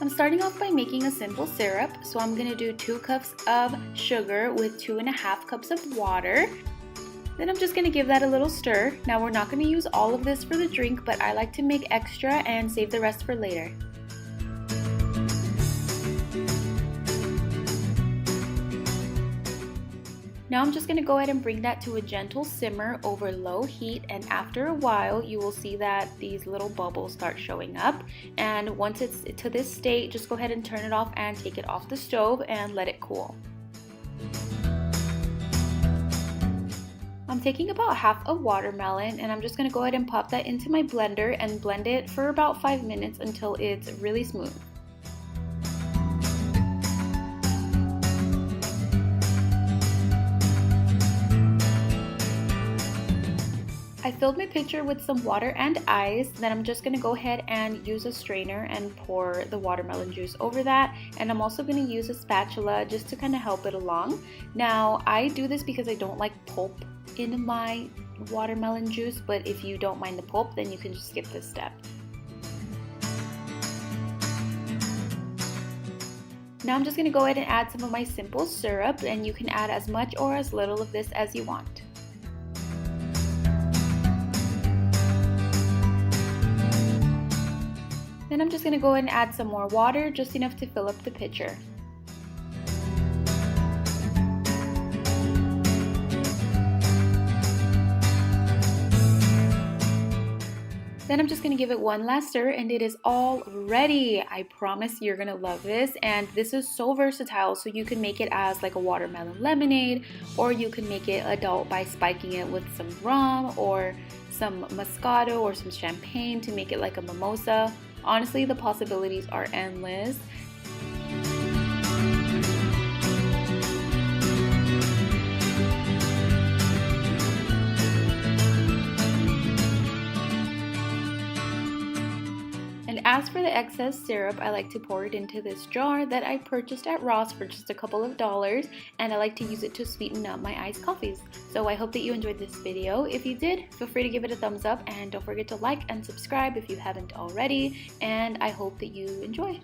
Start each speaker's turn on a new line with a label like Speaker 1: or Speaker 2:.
Speaker 1: I'm starting off by making a simple syrup, so I'm going to do 2 cups of sugar with 2.5 cups of water. Then I'm just going to give that a little stir. Now we're not going to use all of this for the drink, but I like to make extra and save the rest for later. Now I'm just going to go ahead and bring that to a gentle simmer over low heat, and after a while you will see that these little bubbles start showing up, and once it's to this state, just go ahead and turn it off and take it off the stove and let it cool. I'm taking about half a watermelon and I'm just going to go ahead and pop that into my blender and blend it for about 5 minutes until it's really smooth. I filled my pitcher with some water and ice. Then I'm just going to go ahead and use a strainer and pour the watermelon juice over that. And I'm also going to use a spatula just to kind of help it along. Now I do this because I don't like pulp in my watermelon juice, but if you don't mind the pulp, then you can just skip this step. Now I'm just going to go ahead and add some of my simple syrup, and you can add as much or as little of this as you want. Then I'm just going to go ahead and add some more water, just enough to fill up the pitcher. Then I'm just going to give it one last stir and it is all ready. I promise you're going to love this, and this is so versatile, so you can make it as like a watermelon lemonade, or you can make it adult by spiking it with some rum or some Moscato or some champagne to make it like a mimosa. Honestly, the possibilities are endless. And as for the excess syrup, I like to pour it into this jar that I purchased at Ross for just a couple of dollars, and I like to use it to sweeten up my iced coffees. So I hope that you enjoyed this video. If you did, feel free to give it a thumbs up, and don't forget to like and subscribe if you haven't already, and I hope that you enjoy.